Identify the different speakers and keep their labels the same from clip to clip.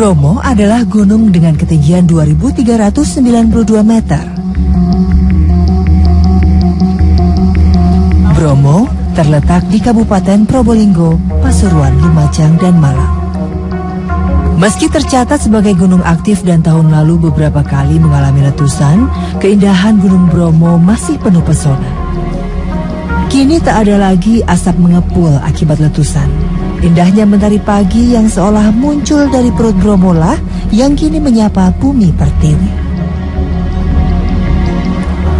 Speaker 1: Bromo adalah gunung dengan ketinggian 2.392 meter. Bromo terletak di Kabupaten Probolinggo, Pasuruan, Lumajang, dan Malang. Meski tercatat sebagai gunung aktif dan tahun lalu beberapa kali mengalami letusan, keindahan Gunung Bromo masih penuh pesona. Kini tak ada lagi asap mengepul akibat letusan. Indahnya mentari pagi yang seolah muncul dari perut Bromo lah yang kini menyapa bumi pertiwi.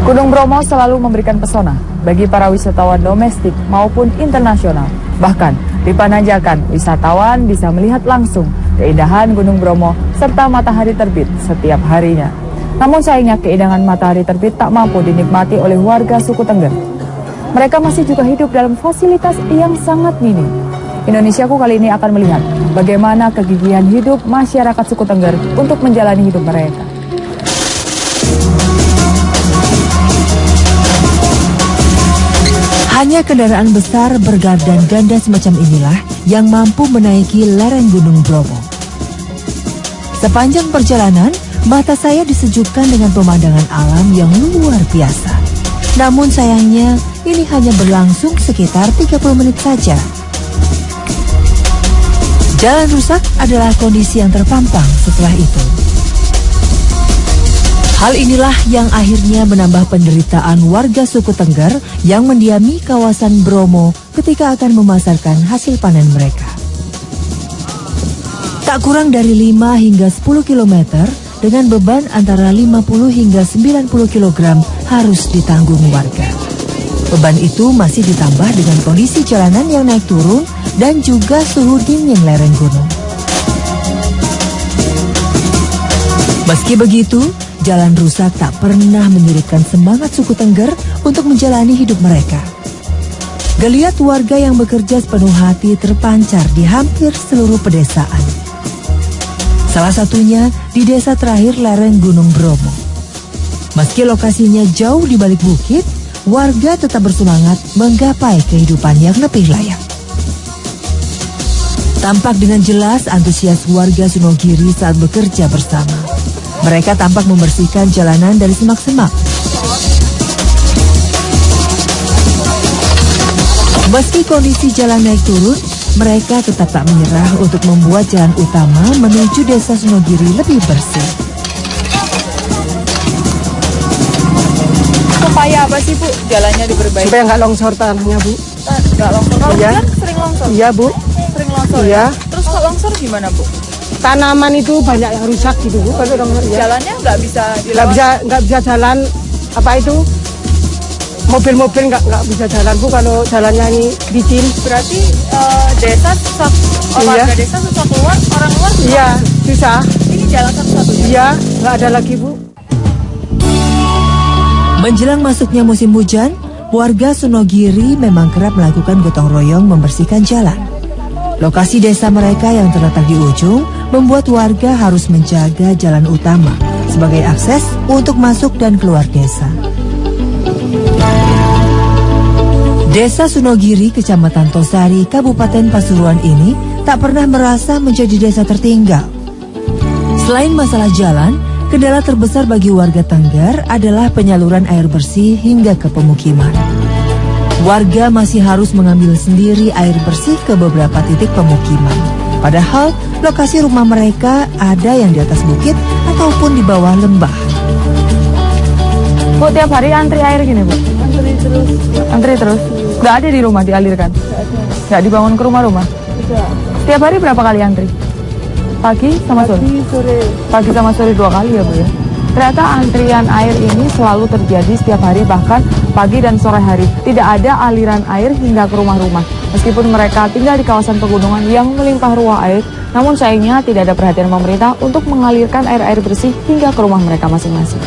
Speaker 2: Gunung Bromo selalu memberikan pesona bagi para wisatawan domestik maupun internasional. Bahkan di Pananjakan, wisatawan bisa melihat langsung keindahan Gunung Bromo serta matahari terbit setiap harinya. Namun sayangnya keindahan matahari terbit tak mampu dinikmati oleh warga suku Tengger. Mereka masih juga hidup dalam fasilitas yang sangat minim. Indonesiaku kali ini akan melihat bagaimana kegigihan hidup masyarakat suku Tengger untuk menjalani hidup mereka.
Speaker 1: Hanya kendaraan besar bergardan ganda semacam inilah yang mampu menaiki lereng Gunung Bromo. Sepanjang perjalanan, mata saya disejukkan dengan pemandangan alam yang luar biasa. Namun sayangnya, ini hanya berlangsung sekitar 30 menit saja. Jalan rusak adalah kondisi yang terpampang setelah itu. Hal inilah yang akhirnya menambah penderitaan warga suku Tengger yang mendiami kawasan Bromo ketika akan memasarkan hasil panen mereka. Tak kurang dari 5 hingga 10 kilometer dengan beban antara 50 hingga 90 kilogram harus ditanggung warga. Beban itu masih ditambah dengan kondisi jalanan yang naik turun dan juga suhu dingin lereng gunung. Meski begitu, jalan rusak tak pernah menyurutkan semangat suku Tengger untuk menjalani hidup mereka. Geliat warga yang bekerja sepenuh hati terpancar di hampir seluruh pedesaan. Salah satunya di desa terakhir lereng Gunung Bromo. Meski lokasinya jauh di balik bukit, warga tetap bersemangat menggapai kehidupan yang lebih layak. Tampak dengan jelas antusias warga Sunogiri saat bekerja bersama. Mereka tampak membersihkan jalanan dari semak-semak. Meski kondisi jalan naik turun, mereka tetap tak menyerah untuk membuat jalan utama menuju desa Sunogiri lebih bersih.
Speaker 2: Supaya apa sih Bu jalannya diperbaiki?
Speaker 3: Supaya nggak longsor tanahnya Bu.
Speaker 2: Nggak longsor. Kalau
Speaker 3: Iya.
Speaker 2: kan sering longsor.
Speaker 3: Iya Bu.
Speaker 2: Sering longsor.
Speaker 3: Iya.
Speaker 2: Ya? Terus kalau longsor gimana Bu?
Speaker 3: Tanaman itu banyak yang rusak gitu Bu. Kalau longsor ya.
Speaker 2: Jalannya nggak bisa dilewati.
Speaker 3: Nggak bisa jalan apa itu? Mobil-mobil nggak bisa jalan Bu kalau jalannya ini licin.
Speaker 2: Berarti desa susah, warga desa susah keluar, orang luar susah.
Speaker 3: Iya susah.
Speaker 2: Ini jalan satu-satunya.
Speaker 3: Iya nggak ada lagi Bu.
Speaker 1: Menjelang masuknya musim hujan, warga Sunogiri memang kerap melakukan gotong royong membersihkan jalan. Lokasi desa mereka yang terletak di ujung membuat warga harus menjaga jalan utama sebagai akses untuk masuk dan keluar desa. Desa Sunogiri, Kecamatan Tosari, Kabupaten Pasuruan ini tak pernah merasa menjadi desa tertinggal. Selain masalah jalan, kendala terbesar bagi warga Tengger adalah penyaluran air bersih hingga ke pemukiman. Warga masih harus mengambil sendiri air bersih ke beberapa titik pemukiman. Padahal lokasi rumah mereka ada yang di atas bukit ataupun di bawah lembah.
Speaker 2: Bu, tiap hari antri air gini Bu?
Speaker 3: Antri terus.
Speaker 2: Antri terus? Nggak ada di rumah dialirkan? Nggak dibangun ke rumah-rumah? Tiap hari berapa kali antri? Pagi sama sore? Pagi sama sore 2 kali ya Bu ya? Ternyata antrian air ini selalu terjadi setiap hari, bahkan pagi dan sore hari. Tidak ada aliran air hingga ke rumah-rumah. Meskipun mereka tinggal di kawasan pegunungan yang melimpah ruah air, namun sayangnya tidak ada perhatian pemerintah untuk mengalirkan air-air bersih hingga ke rumah mereka masing-masing.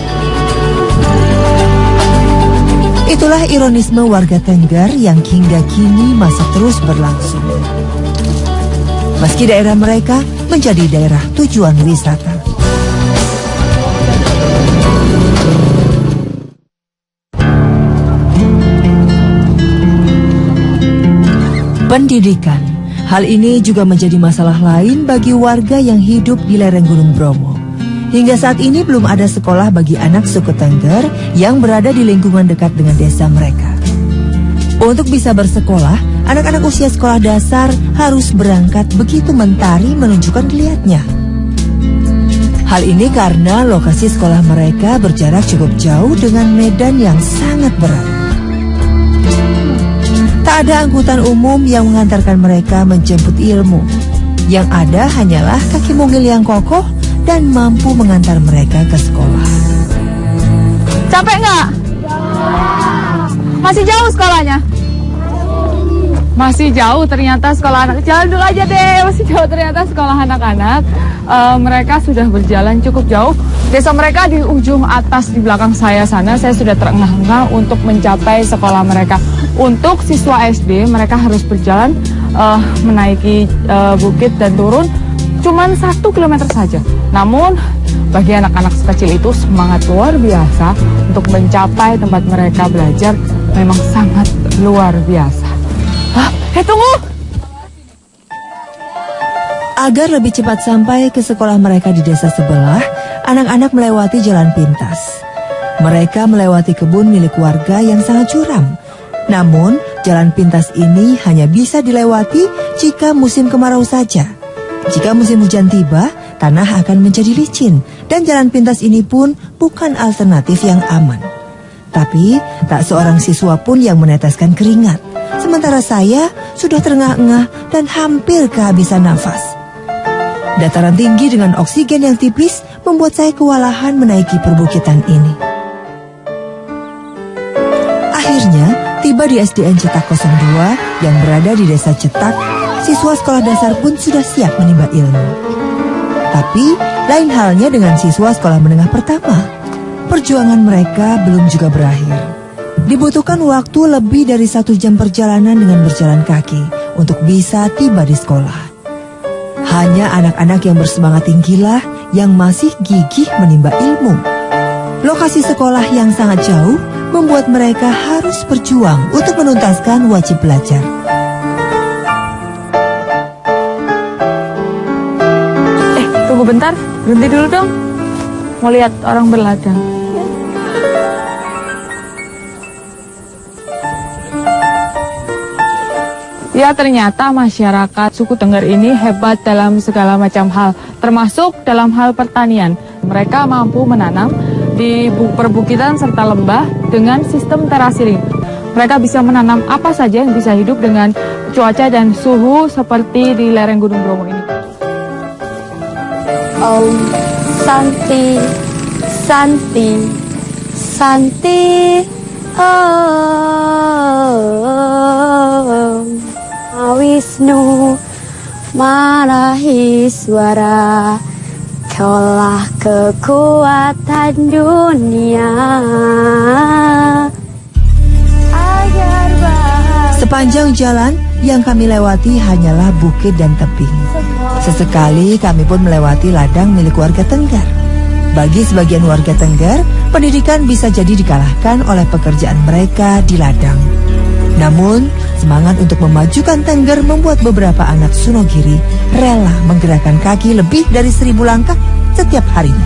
Speaker 1: Itulah ironisme warga Tengger yang hingga kini masih terus berlangsung. Meski daerah mereka menjadi daerah tujuan wisata. Pendidikan Hal ini juga menjadi masalah lain bagi warga yang hidup di lereng Gunung Bromo. Hingga saat ini belum ada sekolah bagi anak suku Tengger yang berada di lingkungan dekat dengan desa mereka. Untuk bisa bersekolah, anak-anak usia sekolah dasar harus berangkat begitu mentari menunjukkan geliatnya. Hal ini karena lokasi sekolah mereka berjarak cukup jauh dengan medan yang sangat berat. Tak ada angkutan umum yang mengantarkan mereka menjemput ilmu. Yang ada hanyalah kaki mungil yang kokoh dan mampu mengantar mereka ke sekolah.
Speaker 2: Capek nggak? Masih jauh sekolahnya? Masih jauh ternyata sekolah anak. Jalan dulu aja deh, masih jauh ternyata sekolah anak-anak. Mereka sudah berjalan cukup jauh. Desa mereka di ujung atas di belakang saya sana. Saya sudah terengah-engah untuk mencapai sekolah mereka. Untuk siswa SD mereka harus berjalan menaiki bukit dan turun cuman 1 kilometer saja. Namun bagi anak-anak sekecil itu semangat luar biasa untuk mencapai tempat mereka belajar memang sangat luar biasa. Tunggu!
Speaker 1: Agar lebih cepat sampai ke sekolah mereka di desa sebelah, anak-anak melewati jalan pintas. Mereka melewati kebun milik warga yang sangat curam. Namun, jalan pintas ini hanya bisa dilewati jika musim kemarau saja. Jika musim hujan tiba, tanah akan menjadi licin dan jalan pintas ini pun bukan alternatif yang aman. Tapi, tak seorang siswa pun yang meneteskan keringat. Sementara saya sudah terengah-engah dan hampir kehabisan nafas. Dataran tinggi dengan oksigen yang tipis membuat saya kewalahan menaiki perbukitan ini. Akhirnya, tiba di SDN Cetak 02 yang berada di desa Cetak, siswa sekolah dasar pun sudah siap menimba ilmu. Tapi, lain halnya dengan siswa sekolah menengah pertama. Perjuangan mereka belum juga berakhir. Dibutuhkan waktu lebih dari 1 jam perjalanan dengan berjalan kaki untuk bisa tiba di sekolah. Hanya anak-anak yang bersemangat tinggilah yang masih gigih menimba ilmu. Lokasi sekolah yang sangat jauh membuat mereka harus berjuang untuk menuntaskan wajib belajar.
Speaker 2: Tunggu bentar, berhenti dulu dong. Mau lihat orang berladang. Ya, ternyata masyarakat suku Tengger ini hebat dalam segala macam hal, termasuk dalam hal pertanian. Mereka mampu menanam di perbukitan serta lembah dengan sistem terasiring. Mereka bisa menanam apa saja yang bisa hidup dengan cuaca dan suhu seperti di lereng Gunung Bromo ini.
Speaker 4: Om Santi, Santi, Santi, Om Wisnu Maraheswara, kaulah kekuatan dunia.
Speaker 1: Sepanjang jalan yang kami lewati hanyalah bukit dan tebing. Sesekali kami pun melewati ladang milik warga Tengger. Bagi sebagian warga Tengger, pendidikan bisa jadi dikalahkan oleh pekerjaan mereka di ladang. Namun, semangat untuk memajukan Tengger membuat beberapa anak Sunogiri rela menggerakkan kaki lebih dari 1000 langkah setiap harinya.